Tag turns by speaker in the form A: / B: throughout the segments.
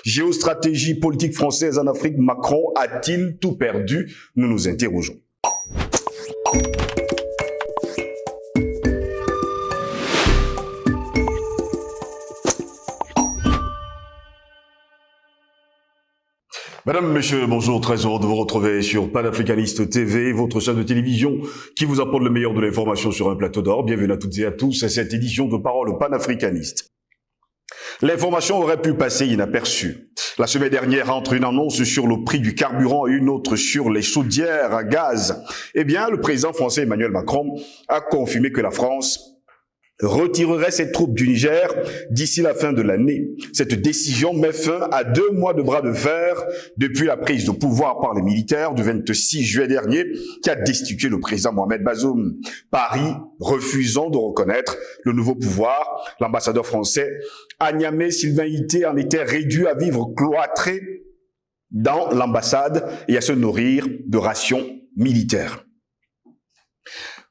A: Géostratégie politique française en Afrique, Macron a-t-il tout perdu? Nous nous interrogeons. Madame, Messieurs, bonjour, très heureux de vous retrouver sur Panafricaniste TV, votre chaîne de télévision qui vous apporte le meilleur de l'information sur un plateau d'or. Bienvenue à toutes et à tous à cette édition de Parole panafricaniste. L'information aurait pu passer inaperçue. La semaine dernière, entre une annonce sur le prix du carburant et une autre sur les chaudières à gaz, eh bien, le président français Emmanuel Macron a confirmé que la France retirerait ses troupes du Niger d'ici la fin de l'année. Cette décision met fin à 2 mois de bras de fer depuis la prise de pouvoir par les militaires du 26 juillet dernier qui a destitué le président Mohamed Bazoum. Paris refusant de reconnaître le nouveau pouvoir, l'ambassadeur français à Niamey, Sylvain Ité, en était réduit à vivre cloîtré dans l'ambassade et à se nourrir de rations militaires.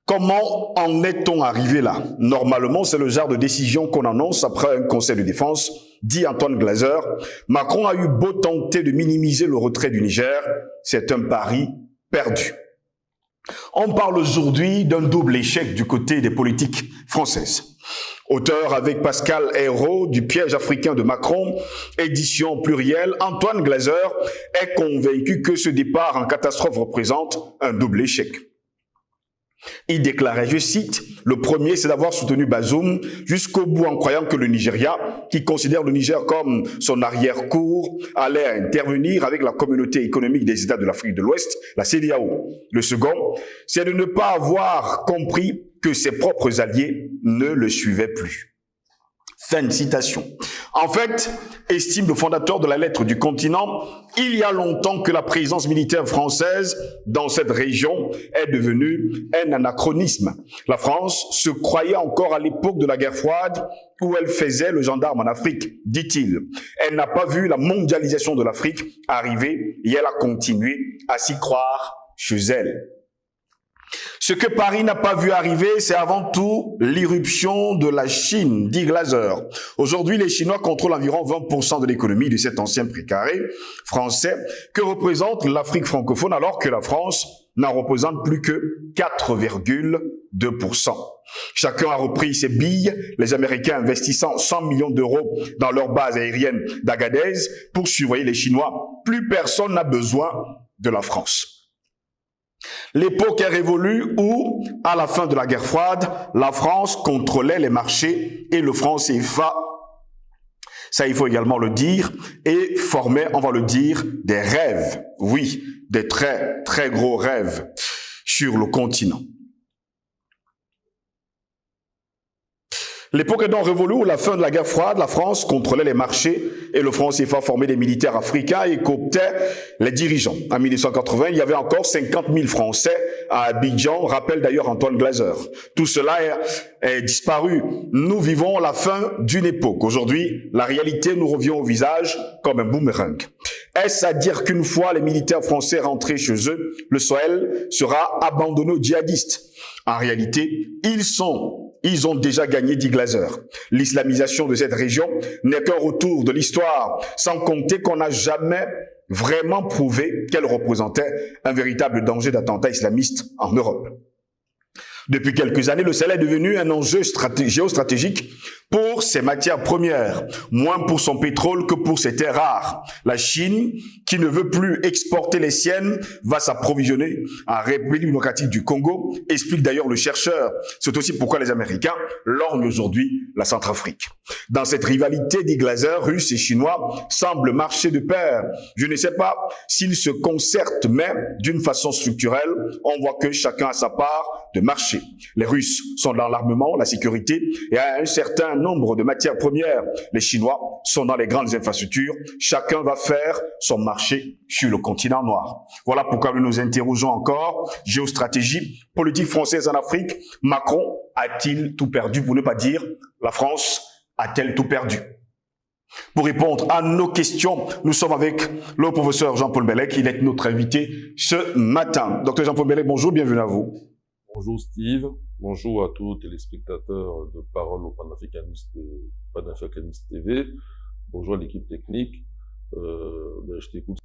A: Comment en est-on arrivé là? Normalement, c'est le genre de décision qu'on annonce après un conseil de défense, dit Antoine Glaser. Macron a eu beau tenter de minimiser le retrait du Niger, c'est un pari perdu. On parle aujourd'hui d'un double échec du côté des politiques françaises. Auteur avec Pascal Hérault du piège africain de Macron, édition plurielle, Antoine Glaser est convaincu que ce départ en catastrophe représente un double échec. Il déclarait, je cite, « Le premier, c'est d'avoir soutenu Bazoum jusqu'au bout en croyant que le Nigeria, qui considère le Niger comme son arrière-cour, allait intervenir avec la communauté économique des États de l'Afrique de l'Ouest, la CEDEAO. Le second, c'est de ne pas avoir compris que ses propres alliés ne le suivaient plus. » Fin de citation. En fait, estime le fondateur de la lettre du continent, il y a longtemps que la présence militaire française dans cette région est devenue un anachronisme. La France se croyait encore à l'époque de la guerre froide où elle faisait le gendarme en Afrique, dit-il. Elle n'a pas vu la mondialisation de l'Afrique arriver et elle a continué à s'y croire chez elle. Ce que Paris n'a pas vu arriver, c'est avant tout l'irruption de la Chine, dit Glaser. Aujourd'hui, les Chinois contrôlent environ 20% de l'économie de cet ancien précaré français que représente l'Afrique francophone, alors que la France n'en représente plus que 4,2%. Chacun a repris ses billes, les Américains investissant 100 millions d'euros dans leur base aérienne d'Agadez pour surveiller les Chinois. Plus personne n'a besoin de la France. L'époque est révolue où, à la fin de la guerre froide, la France contrôlait les marchés et le franc CFA, ça il faut également le dire, et formait, on va le dire, des rêves, oui, des très très gros rêves sur le continent. L'époque est donc révolue où, à la fin de la guerre froide, la France contrôlait les marchés et le franc CFA formait des militaires africains et cooptait les dirigeants. En 1980, il y avait encore 50 000 Français à Abidjan, rappelle d'ailleurs Antoine Glaser. Tout cela est disparu. Nous vivons la fin d'une époque. Aujourd'hui, la réalité nous revient au visage comme un boomerang. Est-ce à dire qu'une fois les militaires français rentrés chez eux, le Sahel sera abandonné aux djihadistes? En réalité, ils ont déjà gagné, dit Glaser. L'islamisation de cette région n'est qu'un retour de l'histoire, sans compter qu'on n'a jamais vraiment prouvé qu'elle représentait un véritable danger d'attentat islamiste en Europe. Depuis quelques années, le Sahel est devenu un enjeu géostratégique pour ses matières premières, moins pour son pétrole que pour ses terres rares. La Chine, qui ne veut plus exporter les siennes, va s'approvisionner en République démocratique du Congo, explique d'ailleurs le chercheur. C'est aussi pourquoi les Américains lorgnent aujourd'hui la Centrafrique. Dans cette rivalité, dit Glaser, Russes et Chinois semblent marcher de pair. Je ne sais pas s'ils se concertent, mais d'une façon structurelle, on voit que chacun a sa part de marché. Les Russes sont dans l'armement, la sécurité et à un certain nombre de matières premières. Les Chinois sont dans les grandes infrastructures. Chacun va faire son marché sur le continent noir. Voilà pourquoi nous nous interrogeons encore. Géostratégie, politique française en Afrique. Macron a-t-il tout perdu, pour ne pas dire la France a-t-elle tout perdu? Pour répondre à nos questions, nous sommes avec le professeur Jean-Paul Bellec. Il est notre invité ce matin. Docteur Jean-Paul Bellec, bonjour, bienvenue à vous.
B: Bonjour Steve, bonjour à tous les téléspectateurs de Parole au Panafricaniste TV, bonjour à l'équipe technique. je t'écoute.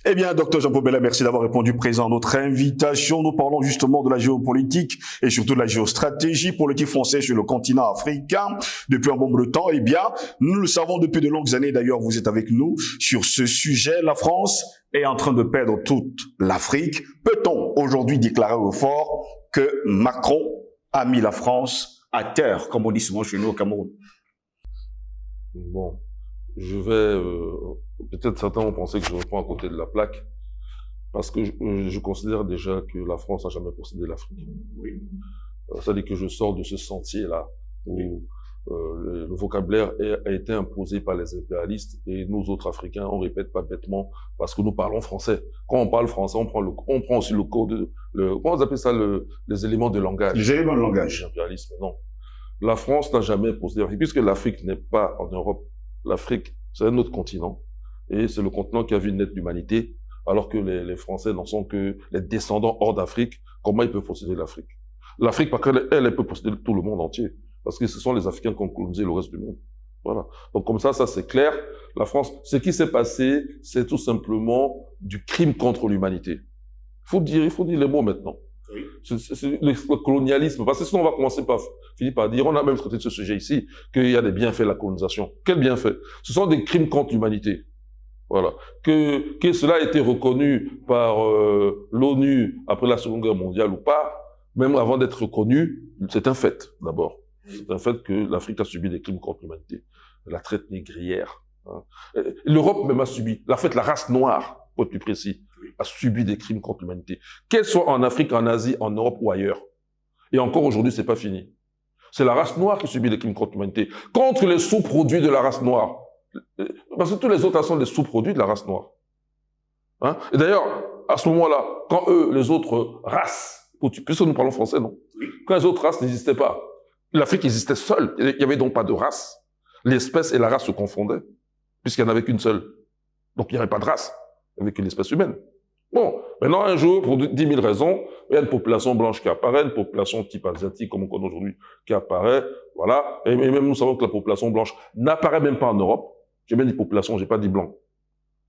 A: Eh bien, docteur Jean-Paul Bella, merci d'avoir répondu présent à notre invitation. Nous parlons justement de la géopolitique et surtout de la géostratégie politique française sur le continent africain depuis un bon bout de temps. Eh bien, nous le savons depuis de longues années. D'ailleurs, vous êtes avec nous sur ce sujet. La France est en train de perdre toute l'Afrique. Peut-on aujourd'hui déclarer au fort que Macron a mis la France à terre, comme on dit souvent chez nous au Cameroun?
B: Bon, je vais... peut-être certains ont pensé que je reprends à côté de la plaque, parce que je considère déjà que la France n'a jamais possédé l'Afrique.
A: Oui.
B: C'est-à-dire que je sors de ce sentier-là, où le vocabulaire a été imposé par les impérialistes, et nous autres Africains, on répète pas bêtement, parce que nous parlons français. Quand on parle français, on prend aussi le code, comment on appelle ça, les éléments de langage.
A: Les éléments de langage.
B: L'impérialisme, non. La France n'a jamais possédé l'Afrique, puisque l'Afrique n'est pas en Europe. L'Afrique, c'est un autre continent. Et c'est le continent qui a vu naître l'humanité, alors que les Français n'en sont que les descendants hors d'Afrique. Comment ils peuvent posséder l'Afrique? L'Afrique, parce qu'elle, elle peut posséder tout le monde entier. Parce que ce sont les Africains qui ont colonisé le reste du monde. Voilà. Donc comme ça c'est clair. La France, ce qui s'est passé, c'est tout simplement du crime contre l'humanité. Il faut dire les mots maintenant. Oui. C'est le colonialisme. Parce que sinon, on va commencer par finir par dire, on a même traité de ce sujet ici, qu'il y a des bienfaits de la colonisation. Quels bienfaits? Ce sont des crimes contre l'humanité. Voilà. Que cela a été reconnu par l'ONU après la Seconde Guerre mondiale ou pas, même avant d'être reconnu, c'est un fait, d'abord. C'est un fait que l'Afrique a subi des crimes contre l'humanité. La traite négrière. Hein. L'Europe même a subi. La race noire, pour être plus précis, a subi des crimes contre l'humanité. Qu'elle soit en Afrique, en Asie, en Europe ou ailleurs. Et encore aujourd'hui, c'est pas fini. C'est la race noire qui subit des crimes contre l'humanité. Contre les sous-produits de la race noire. Parce que tous les autres sont des sous-produits de la race noire. Hein? Et d'ailleurs, à ce moment-là, quand eux, les autres races, puisque nous parlons français, non? Quand les autres races n'existaient pas, l'Afrique existait seule. Il n'y avait donc pas de race. L'espèce et la race se confondaient, puisqu'il n'y en avait qu'une seule. Donc il n'y avait pas de race, avec une espèce humaine. Bon, maintenant, un jour, pour 10 000 raisons, il y a une population blanche qui apparaît, une population type asiatique, comme on connaît aujourd'hui, qui apparaît, voilà. Et même nous savons que la population blanche n'apparaît même pas en Europe. J'ai bien dit population, j'ai pas dit blanc.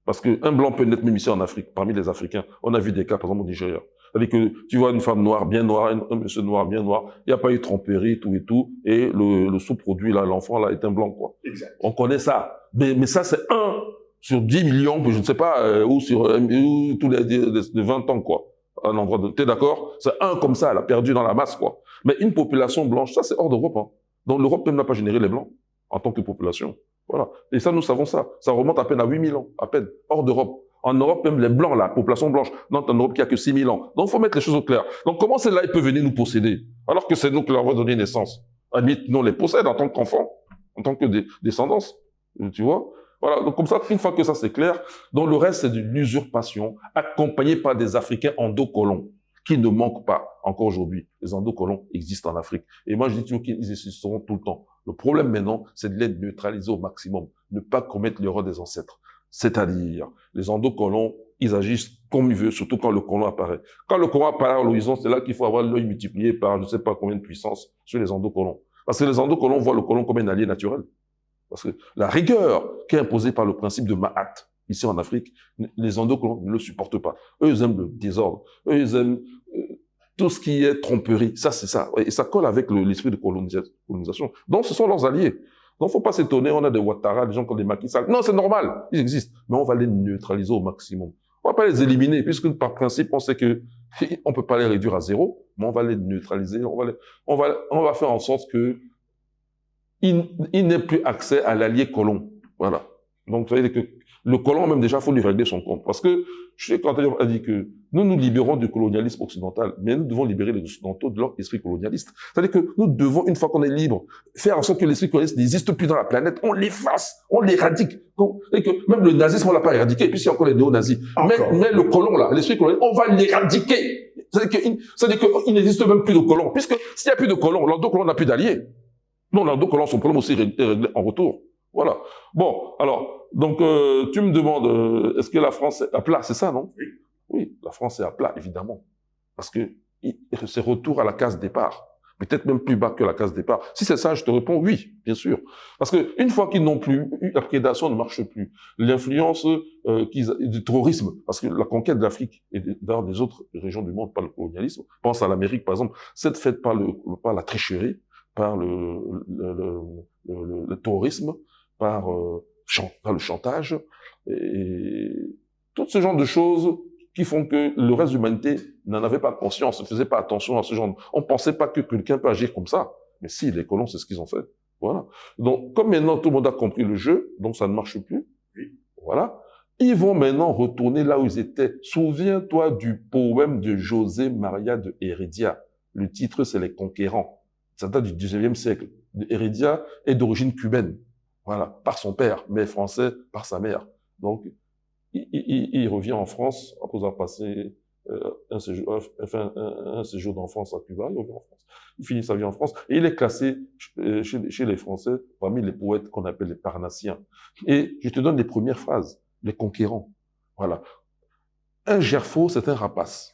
B: Parce qu'un blanc peut naître même ici en Afrique, parmi les Africains. On a vu des cas, par exemple, au Nigeria. C'est-à-dire que tu vois une femme noire, bien noire, un monsieur noir, bien noir, il n'y a pas eu de tromperie, tout et tout, et le sous-produit, là, l'enfant, là, est un blanc, quoi.
A: Exact.
B: On connaît ça. Mais ça, c'est 1 sur 10 millions, je ne sais pas, ou sur tous les 20 ans, quoi. Un endroit de... T'es d'accord? C'est 1 comme ça, elle a perdu dans la masse, quoi. Mais une population blanche, ça, c'est hors d'Europe, hein. Donc l'Europe même n'a pas généré les blancs, en tant que population. Voilà. Et ça, nous savons ça. Ça remonte à peine à 8 000 ans, à peine, hors d'Europe. En Europe, même les blancs, la population blanche, non, en Europe, il n'y a que 6 000 ans. Donc, il faut mettre les choses au clair. Donc, comment celle-là, ils peuvent venir nous posséder? Alors que c'est nous qui leur avons donné naissance. À limite, nous, on les possède en tant qu'enfants, en tant que descendance. Tu vois? Voilà. Donc, comme ça, une fois que ça, c'est clair, donc le reste, c'est de l'usurpation, accompagné par des Africains endocolons, qui ne manquent pas encore aujourd'hui. Les endocolons existent en Afrique. Et moi, je dis toujours qu'ils existeront tout le temps. Le problème maintenant, c'est de les neutraliser au maximum. Ne pas commettre l'erreur des ancêtres. C'est-à-dire, les endocolons, ils agissent comme ils veulent, surtout quand le colon apparaît. Quand le colon apparaît à l'horizon, c'est là qu'il faut avoir l'œil multiplié par je ne sais pas combien de puissance sur les endocolons. Parce que les endocolons voient le colon comme un allié naturel. Parce que la rigueur qui est imposée par le principe de Mahat, ici en Afrique, les endocolons ne le supportent pas. Eux, ils aiment le désordre. Eux, ils aiment tout ce qui est tromperie. Ça, c'est ça. Et ça colle avec l'esprit de colonisation. Donc, ce sont leurs alliés. Donc, faut pas s'étonner, on a des Ouattara, des gens comme des Macky Sall. Non, c'est normal, ils existent. Mais on va les neutraliser au maximum. On va pas les éliminer, puisque par principe, on sait que on peut pas les réduire à 0, mais on va les neutraliser, on va faire en sorte que il n'ait plus accès à l'allié colon. Voilà. Donc, vous voyez que le colon, même déjà, faut lui régler son compte. Parce que, je sais quand on a dit que nous nous libérons du colonialisme occidental, mais nous devons libérer les Occidentaux de leur esprit colonialiste. C'est-à-dire que nous devons, une fois qu'on est libre, faire en sorte que l'esprit colonialiste n'existe plus dans la planète. On l'efface, on l'éradique. Et que même le nazisme, on l'a pas éradiqué, puisqu'il y a encore les néo-nazis. Mais le colon, là, l'esprit colonialiste, on va l'éradiquer. C'est-à-dire qu'il n'existe même plus de colon. Puisque s'il n'y a plus de colon, l'endocolon n'a plus d'alliés. Non, l'endocolon, son problème aussi est réglé en retour. Voilà. Bon, alors, donc, tu me demandes, est-ce que la France est à plat, c'est ça, non? Oui. Oui, la France est à plat, évidemment. Parce que c'est retour à la case départ. peut-être même plus bas que la case départ. Si c'est ça, je te réponds oui, bien sûr. Parce que une fois qu'ils n'ont plus, la prédation ne marche plus. L'influence du terrorisme, parce que la conquête de l'Afrique et d'ailleurs des autres régions du monde par le colonialisme, pense à l'Amérique par exemple, c'est faite par la tricherie, par le terrorisme, par le chantage, et tout ce genre de choses qui font que le reste de l'humanité n'en avait pas conscience, ne faisait pas attention à ce genre. On pensait pas que quelqu'un peut agir comme ça. Mais si, les colons, c'est ce qu'ils ont fait. Voilà. Donc, comme maintenant tout le monde a compris le jeu, donc ça ne marche plus. Oui. Voilà. Ils vont maintenant retourner là où ils étaient. Souviens-toi du poème de José Maria de Heredia. Le titre, c'est Les Conquérants. Ça date du 19e siècle. Heredia est d'origine cubaine. Voilà. Par son père, mais français par sa mère. Donc, il revient en France après avoir passé un séjour d'enfance à Cuba. Il revient en France. Il finit sa vie en France et il est classé chez les Français parmi les poètes qu'on appelle les Parnassiens. Et je te donne les premières phrases. Les conquérants. Voilà. Un gerfaut, c'est un rapace.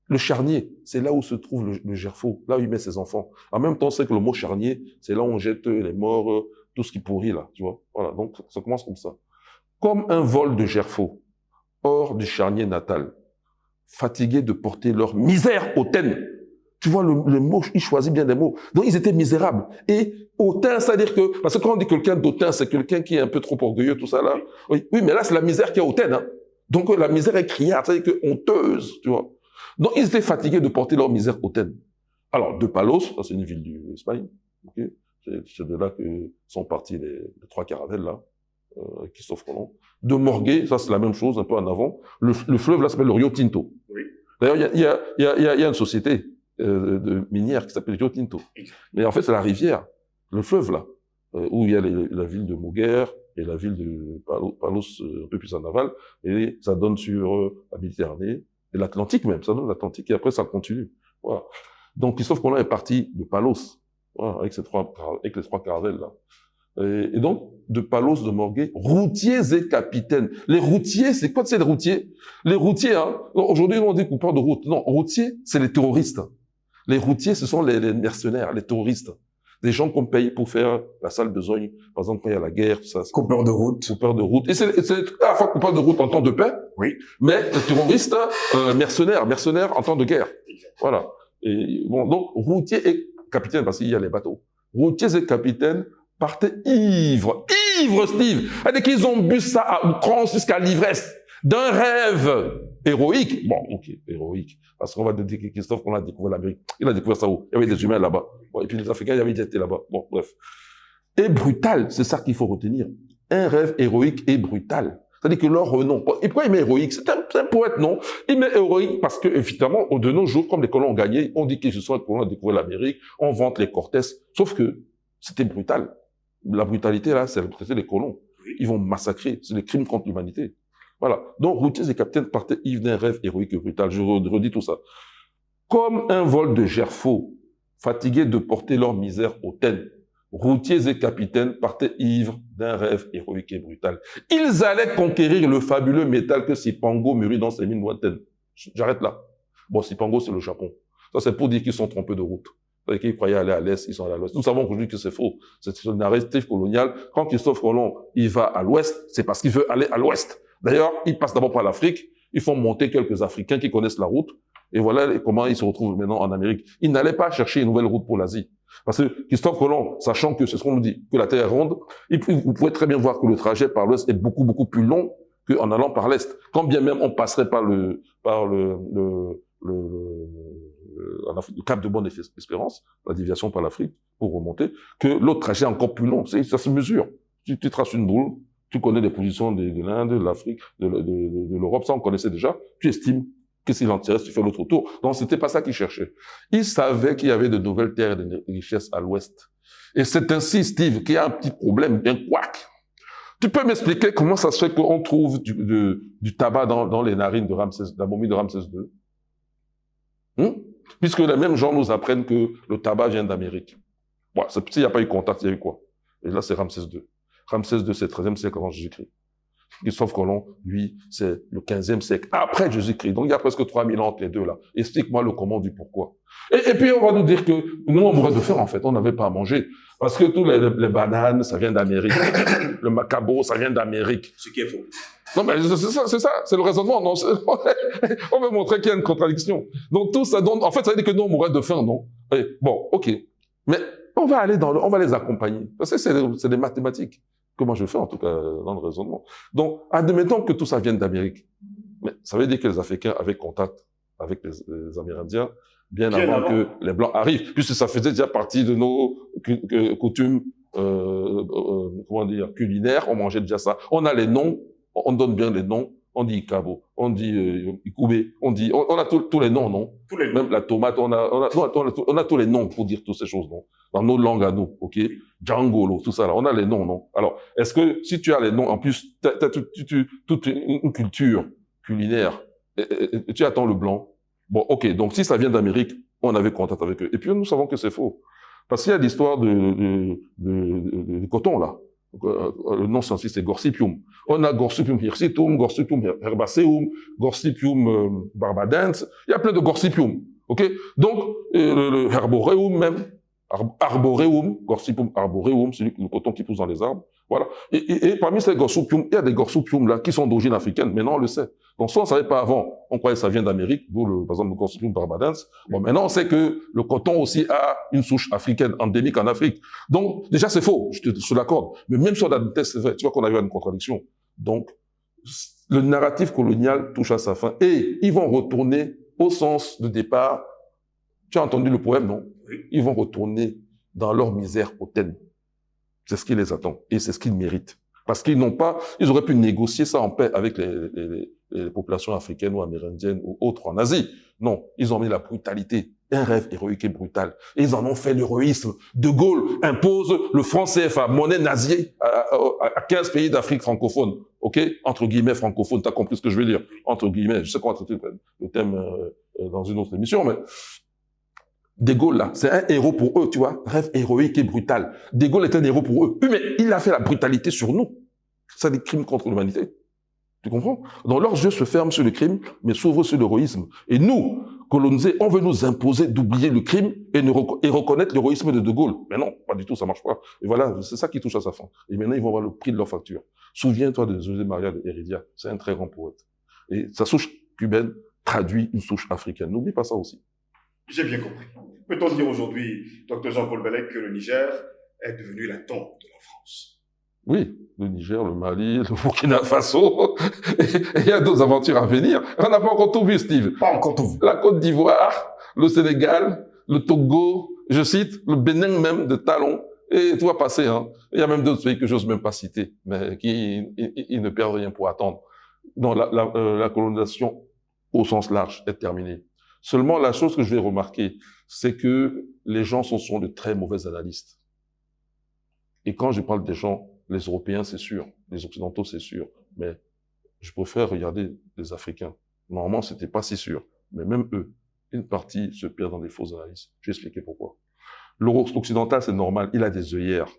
B: Le charnier, c'est là où se trouve le gerfaut, là où il met ses enfants. En même temps, c'est que le mot charnier, c'est là où on jette les morts, tout ce qui pourrit là, tu vois. Voilà. Donc, ça commence comme ça. Comme un vol de gerfaut, hors du charnier natal, fatigués de porter leur misère hautaine. Tu vois, le mot, il choisit bien des mots. Donc, ils étaient misérables. Et hautain, c'est-à-dire que, parce que quand on dit quelqu'un d'autain, c'est quelqu'un qui est un peu trop orgueilleux, tout ça là. Oui, mais là, c'est la misère qui est hautaine, hein. Donc, la misère est criarde, c'est-à-dire que honteuse, tu vois. Donc, ils étaient fatigués de porter leur misère hautaine. Alors, de Palos, ça c'est une ville d'Espagne, okay. C'est de là que sont partis les 3 caravelles, là. Christophe Colomb. De Morgué, ça c'est la même chose, un peu en avant. Le fleuve là s'appelle le Rio Tinto. Oui. D'ailleurs, il y a une société de minière qui s'appelle Rio Tinto. Mais en fait, c'est la rivière, le fleuve là, où il y a la ville de Moguer et la ville de Palos un peu plus en aval, et ça donne sur la Méditerranée et l'Atlantique même. Ça donne l'Atlantique et après ça continue. Voilà. Donc Christophe Colomb est parti de Palos, voilà, avec les 3 caravelles là. Et donc, de Palos, de Morgué, routiers et capitaines. Les routiers, c'est quoi, c'est les routiers? Les routiers, hein, aujourd'hui, on dit coupeurs de route. Non, routiers, c'est les terroristes. Les routiers, ce sont les mercenaires, les terroristes. Des gens qu'on paye pour faire la sale besogne. Par exemple, quand il y a la guerre, tout ça.
A: Coupeurs de route.
B: Coupeurs de route. Et c'est à la fois coupeurs de route en temps de paix. Oui. Mais terroristes, mercenaires en temps de guerre. Voilà. Et bon, donc, routiers et capitaines, parce qu'il y a les bateaux. Routiers et capitaines, partaient ivres, Steve. C'est-à-dire qu'ils ont bu ça à outrance jusqu'à l'ivresse d'un rêve héroïque. Bon, ok, héroïque. Parce qu'on va te dire que Christophe, on a découvert l'Amérique. Il a découvert ça où? Il y avait des humains là-bas. Bon, et puis les Africains, il y avait des étés là-bas. Bon, bref. Et brutal, c'est ça qu'il faut retenir. Un rêve héroïque et brutal. C'est-à-dire que leur renom. Et pourquoi il met héroïque? C'est un poète, non? Il met héroïque parce que, évidemment, de nos jours, comme les colons ont gagné, on dit qu'ils se sont les colons ont découvert l'Amérique, on vante les Cortés. Sauf que c'était brutal. La brutalité, là, c'est les colons. Ils vont massacrer. C'est des crimes contre l'humanité. Voilà. Donc, routiers et capitaines partaient ivres d'un rêve héroïque et brutal. Je redis tout ça. Comme un vol de gerfaut, fatigués de porter leur misère hautaine, routiers et capitaines partaient ivres d'un rêve héroïque et brutal. Ils allaient conquérir le fabuleux métal que Cipango mûrit dans ses mines lointaines. J'arrête là. Bon, Cipango, c'est le Japon. Ça, c'est pour dire qu'ils sont trompés de route. Ils croyaient aller à l'est, ils sont allés à l'ouest. Nous savons aujourd'hui que c'est faux. C'est une narrative coloniale. Quand Christophe Colomb, il va à l'ouest, c'est parce qu'il veut aller à l'ouest. D'ailleurs, il passe d'abord par l'Afrique. Ils font monter quelques Africains qui connaissent la route. Et voilà comment ils se retrouvent maintenant en Amérique. Il n'allait pas chercher une nouvelle route pour l'Asie. Parce que Christophe Colomb, sachant que c'est ce qu'on nous dit, que la Terre est ronde, vous pouvez très bien voir que le trajet par l'ouest est beaucoup, beaucoup plus long qu'en allant par l'est. Quand bien même on passerait par le Cap de Bonne-Espérance, la déviation par l'Afrique, pour remonter, que l'autre trajet est encore plus long. Ça se mesure. Tu traces une boule, tu connais les positions de l'Inde, de l'Afrique, de l'Europe, ça on connaissait déjà, tu estimes que s'il en tirait, tu fais l'autre tour. Donc c'était pas ça qu'il cherchait. Il savait qu'il y avait de nouvelles terres et de richesses à l'ouest. Et c'est ainsi, Steve, qu'il y a un petit problème, un couac. Tu peux m'expliquer comment ça se fait qu'on trouve du tabac dans les narines de la momie de Ramsès II? Puisque les mêmes gens nous apprennent que le tabac vient d'Amérique. Bon, s'il n'y a pas eu contact, il y a eu quoi? Et là, c'est Ramsès II. Ramsès II, c'est le 13e siècle avant Jésus-Christ. Christophe Colomb, lui, c'est le 15e siècle, après Jésus-Christ. Donc, il y a presque 3000 ans entre les deux, là. Explique-moi le comment du pourquoi. Et puis, on va nous dire que nous, on mourrait de faim, en fait. On n'avait pas à manger. Parce que tous les bananes, ça vient d'Amérique. Le macabo, ça vient d'Amérique.
A: Ce qui est faux.
B: Non, mais c'est ça, c'est le raisonnement, non? On veut montrer qu'il y a une contradiction. Donc, tout ça, donc, en fait, ça veut dire que nous, on mourrait de faim, non? Et, bon, ok. Mais, on va aller on va les accompagner. Parce que c'est des mathématiques. Que moi je fais, en tout cas, dans le raisonnement. Donc, admettons que tout ça vienne d'Amérique. Mais ça veut dire que les Africains avaient contact avec les Amérindiens bien avant que les Blancs arrivent, puisque ça faisait déjà partie de nos coutumes, comment dire, culinaires. On mangeait déjà ça. On a les noms, on donne bien les noms. On dit Ikabo, on dit Ikoubé, on a tous les noms, non? Tous les noms. Même la tomate, on a tous les noms pour dire toutes ces choses, non? Dans nos langues à nous, ok? Djangolo, tout ça là, on a les noms, non? Alors, est-ce que si tu as les noms, en plus, t'as toute une culture culinaire, et tu attends le blanc. Bon, ok, donc si ça vient d'Amérique, on avait contact avec eux. Et puis nous savons que c'est faux. Parce qu'il y a l'histoire du coton, là. Le nom scientifique, c'est Gorsipium. On a Gorsipium hirsitum, Gorsipium herbaceum, Gorsipium barbadens. Il y a plein de Gorsipium. Ok? Donc, le herboreum même, arboreum, Gorsipium arboreum, c'est le coton qui pousse dans les arbres. Voilà. Et parmi ces Gorsipium, il y a des Gorsipium là qui sont d'origine africaine. Maintenant, on le sait. Donc, ça, on ne savait pas avant. On croyait que ça vient d'Amérique, d'où par exemple le Gorsipium barbadens. Bon, maintenant, on sait que le coton aussi a une souche africaine endémique en Afrique. Donc, déjà, c'est faux. Je te l'accorde. Mais même sur la test, c'est vrai. Tu vois qu'on arrive à une contradiction. Donc, le narratif colonial touche à sa fin. Et ils vont retourner au sens de départ. Tu as entendu le poème, non? Oui. Ils vont retourner dans leur misère hautaine. C'est ce qui les attend. Et c'est ce qu'ils méritent. Parce qu'ils auraient pu négocier ça en paix avec les populations africaines ou amérindiennes ou autres en Asie. Non, ils ont mis la brutalité, un rêve héroïque et brutal. Et ils en ont fait l'héroïsme. De Gaulle impose le franc CFA, monnaie naziée, à 15 pays d'Afrique francophone. Ok? Entre guillemets francophone, t'as compris ce que je veux dire? Entre guillemets, je sais qu'on va traiter le thème dans une autre émission, mais De Gaulle, là, c'est un héros pour eux, tu vois. Rêve héroïque et brutal. De Gaulle est un héros pour eux. Oui, mais il a fait la brutalité sur nous. C'est des crimes contre l'humanité. Tu comprends? Donc, leurs yeux se ferment sur le crime, mais s'ouvrent sur l'héroïsme. Et nous, colonisés, on veut nous imposer d'oublier le crime et reconnaître l'héroïsme de Gaulle. Mais non, pas du tout, ça marche pas. Et voilà, c'est ça qui touche à sa fin. Et maintenant, ils vont voir le prix de leur facture. Souviens-toi de José María de Heredia. C'est un très grand poète. Et sa souche cubaine traduit une souche africaine. N'oublie pas ça aussi.
A: J'ai bien compris. Peut-on dire aujourd'hui, Dr Jean-Paul Bellec, que le Niger est devenu la tombe de la France?
B: Oui, le Niger, le Mali, le Burkina Faso, et il y a d'autres aventures à venir. On n'a pas encore tout vu, Steve.
A: Pas encore tout vu.
B: La Côte d'Ivoire, le Sénégal, le Togo, je cite, le Bénin même de Talon, et tout va passer, hein. Il y a même d'autres pays que j'ose même pas citer, mais qui ils ne perdent rien pour attendre. Non, la colonisation au sens large est terminée. Seulement, la chose que je vais remarquer, c'est que les gens sont de très mauvais analystes. Et quand je parle des gens, les Européens, c'est sûr, les Occidentaux, c'est sûr, mais je préfère regarder les Africains. Normalement, c'était pas si sûr, mais même eux, une partie se perd dans des fausses analyses. Je vais expliquer pourquoi. L'Occidental, c'est normal, il a des œillères.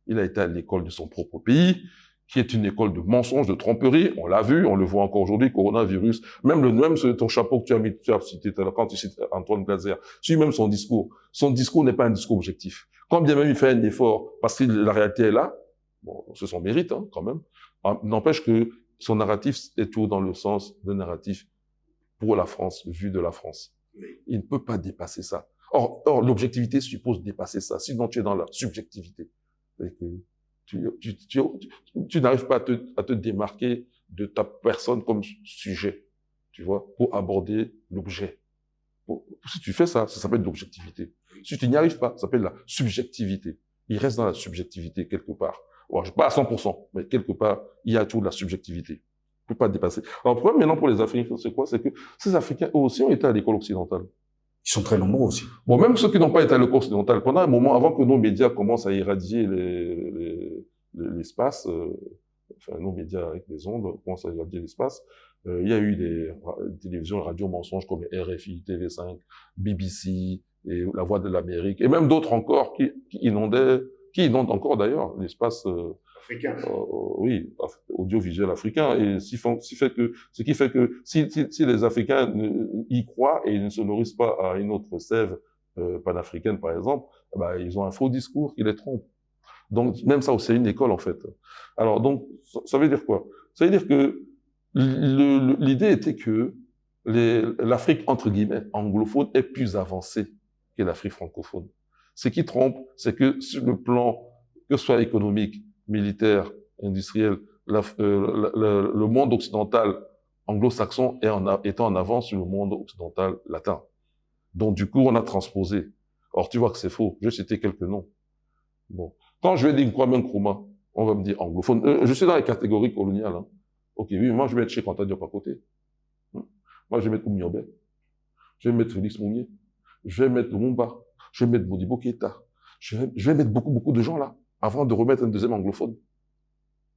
B: Il a été à l'école de son propre pays, qui est une école de mensonges, de tromperie. On l'a vu, on le voit encore aujourd'hui, coronavirus. Même ton chapeau que tu as cité tout à l'heure, quand tu cites Antoine Glaser, suis même son discours. Son discours n'est pas un discours objectif. Quand bien même il fait un effort, parce que la réalité est là, bon, c'est son mérite, hein, quand même, n'empêche que son narratif est toujours dans le sens de narratif pour la France, vu de la France. Il ne peut pas dépasser ça. Or l'objectivité suppose dépasser ça, sinon tu es dans la subjectivité. Tu n'arrives pas à te démarquer de ta personne comme sujet, tu vois, pour aborder l'objet. Si tu fais ça, ça s'appelle l'objectivité. Si tu n'y arrives pas, ça s'appelle la subjectivité. Il reste dans la subjectivité quelque part. Bon, je pas à 100%, mais quelque part, il y a toujours de la subjectivité. On ne peut pas dépasser. Alors, le problème maintenant pour les Africains, c'est quoi? C'est que ces Africains, eux aussi, ont été à l'école occidentale.
A: Ils sont très nombreux aussi.
B: Bon, même ceux qui n'ont pas été à l'école occidentale, pendant un moment, avant que nos médias commencent à irradier l'espace, enfin, nos médias avec les ondes commencent à irradier l'espace, il y a eu des télévisions et radios mensonges comme RFI, TV5, BBC, et La Voix de l'Amérique, et même d'autres encore qui inondent encore d'ailleurs l'espace
A: Africain.
B: Oui, audiovisuel africain. Et ce qui fait que si les Africains y croient et ne se nourrissent pas à une autre sève panafricaine, par exemple, bah, ils ont un faux discours qui les trompe. Donc, même ça, c'est une école, en fait. Alors, donc, ça veut dire quoi? Ça veut dire que l'idée était que l'Afrique, entre guillemets, anglophone est plus avancée que l'Afrique francophone. Ce qui trompe, c'est que sur le plan, que ce soit économique, militaire, industriel, le monde occidental anglo-saxon est en avance sur le monde occidental latin. Donc, du coup, on a transposé. Or, tu vois que c'est faux. Je vais citer quelques noms. Bon. Quand je vais dire Kwame Nkrumah, on va me dire anglophone. Je suis dans les catégories coloniales. Hein. Ok, oui, moi, je vais mettre Cheikh Anta Diop à côté. Moi, je vais mettre Oumyobé. Je vais mettre Félix Mounier. Je vais mettre Lumumba. Je vais mettre Modibo Keïta. Je vais mettre beaucoup de gens là, avant de remettre un deuxième anglophone.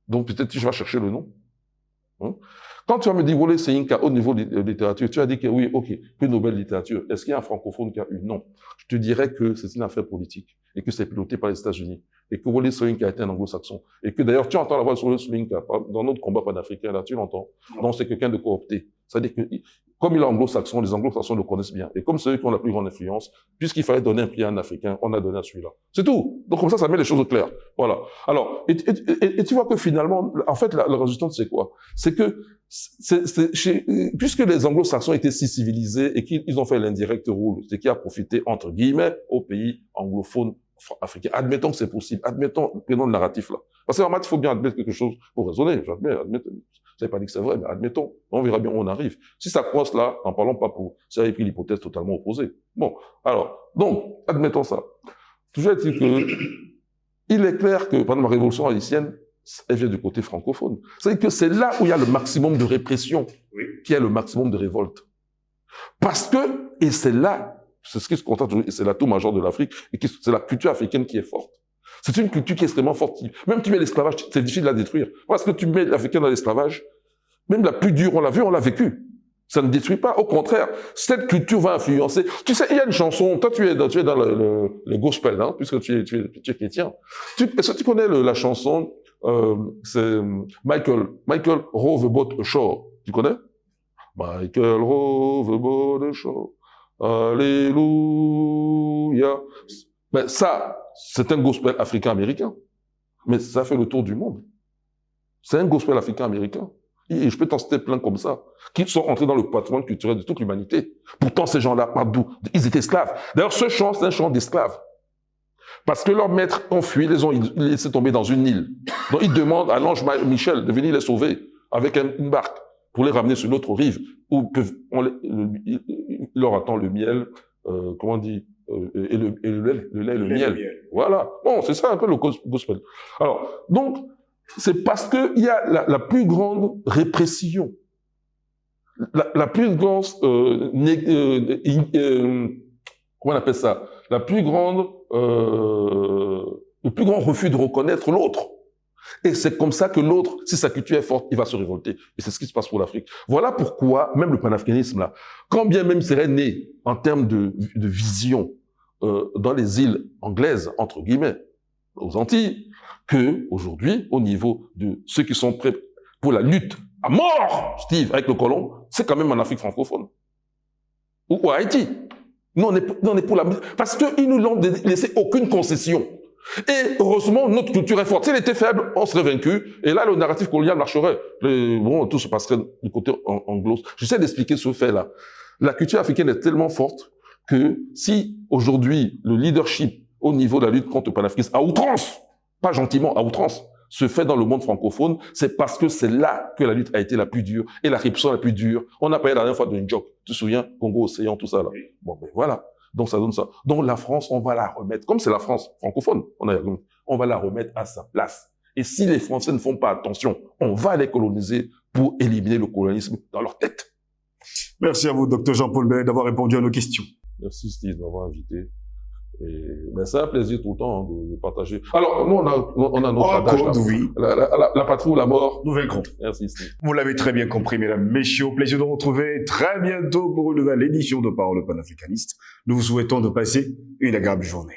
B: Donc, peut-être tu vas chercher le nom. Hein? Quand tu vas me dire Wole Soyinka au niveau de littérature, tu as dit que oui, ok, prix Nobel littérature. Est-ce qu'il y a un francophone qui a eu? Non. Je te dirais que c'est une affaire politique et que c'est piloté par les États-Unis et que Wole Soyinka a été un anglo-saxon et que d'ailleurs tu entends la voix de Wole Soyinka dans notre combat panafricain là, tu l'entends. Donc c'est quelqu'un de coopté. C'est-à-dire que comme il est anglo-saxon, les anglo-saxons le connaissent bien. Et comme c'est eux qui ont la plus grande influence, puisqu'il fallait donner un prix à un Africain, on a donné à celui-là. C'est tout. Donc comme ça met les choses au clair. Voilà. Alors, et tu vois que finalement, en fait, le résultat, c'est quoi? C'est que puisque les anglo-saxons étaient si civilisés et qu'ils ont fait l'indirect rule, c'est qui a profité, entre guillemets, aux pays anglophones africains. Admettons que c'est possible. Admettons, prenons le narratif là. Parce qu'en maths, il faut bien admettre quelque chose pour raisonner. J'admets, je n'avais pas dit que c'est vrai, mais admettons. On verra bien où on arrive. Si ça coince là, n'en parlons pas pour, si j'avais pris l'hypothèse totalement opposée. Bon. Alors, donc, admettons ça. Toujours est-il que, il est clair que pendant la révolution haïtienne, elle vient du côté francophone. C'est-à-dire que c'est là où il y a le maximum de répression, oui, qui est le maximum de révolte. Parce que, et c'est là, c'est ce qui se constate, et c'est l'atout majeur de l'Afrique, et c'est la culture africaine qui est forte. C'est une culture qui est extrêmement forte. Même tu mets l'esclavage, c'est difficile de la détruire. Parce que tu mets l'Africain dans l'esclavage, même la plus dure, on l'a vu, on l'a vécu. Ça ne détruit pas. Au contraire, cette culture va influencer. Tu sais, il y a une chanson, toi tu es dans le gospel, hein, puisque tu es chrétien. Est-ce que tu connais la chanson, c'est Michael Row the Boat Ashore. Tu connais? Michael Row the Boat Ashore. Alléluia. Ben ça, c'est un gospel africain-américain. Mais ça fait le tour du monde. C'est un gospel africain-américain. Et je peux t'en citer plein comme ça, qui sont entrés dans le patrimoine culturel de toute l'humanité. Pourtant, ces gens-là partent d'où? Ils étaient esclaves. D'ailleurs, ce chant, c'est un chant d'esclaves. Parce que leurs maîtres ont fui, les ont laissés tomber dans une île. Donc, ils demandent à l'ange Michel de venir les sauver avec une barque pour les ramener sur l'autre rive, où il leur attend le miel, comment on dit, et le lait, le miel. Voilà. Bon, c'est ça un peu le gospel. Alors, donc, c'est parce qu'il y a la plus grande répression, la plus grande, comment on appelle ça, le plus grand refus de reconnaître l'autre. Et c'est comme ça que l'autre, si sa culture est forte, il va se révolter. Et c'est ce qui se passe pour l'Afrique. Voilà pourquoi, même le panafricanisme là, quand bien même il serait né en termes de vision dans les îles anglaises, entre guillemets, aux Antilles, que aujourd'hui, au niveau de ceux qui sont prêts pour la lutte à mort, Steve, avec le colon, c'est quand même en Afrique francophone. Ou à Haïti. Nous, on est pour la... Parce qu'ils nous l'ont laissé aucune concession. Et heureusement, notre culture est forte. Si elle était faible, on serait vaincu. Et là, le narratif colonial marcherait. Bon, tout se passerait du côté anglo. J'essaie d'expliquer ce fait-là. La culture africaine est tellement forte que si aujourd'hui, le leadership au niveau de la lutte contre le panafricanisme, à outrance, pas gentiment, à outrance, se fait dans le monde francophone, c'est parce que c'est là que la lutte a été la plus dure et la répression la plus dure. On a parlé la dernière fois de N'Djok. Tu te souviens? Congo, Océan, tout ça, là. Bon, ben voilà. Donc, ça donne ça. Donc, la France, on va la remettre, comme c'est la France francophone, on va la remettre à sa place. Et si les Français ne font pas attention, on va les coloniser pour éliminer le colonialisme dans leur tête.
A: Merci à vous, Dr Jean-Paul Bellet, d'avoir répondu à nos questions.
B: Merci, Steve, de m'avoir invité. Mais c'est un plaisir tout le temps de partager. Alors, nous, on a notre adage, là.
A: Oui.
B: La patrie ou la mort.
A: Nous vaincrons.
B: Merci, Steve.
A: Vous l'avez très bien compris, mesdames, messieurs. Plaisir de vous retrouver très bientôt pour une nouvelle édition de Parole panafricaniste. Nous vous souhaitons de passer une agréable journée.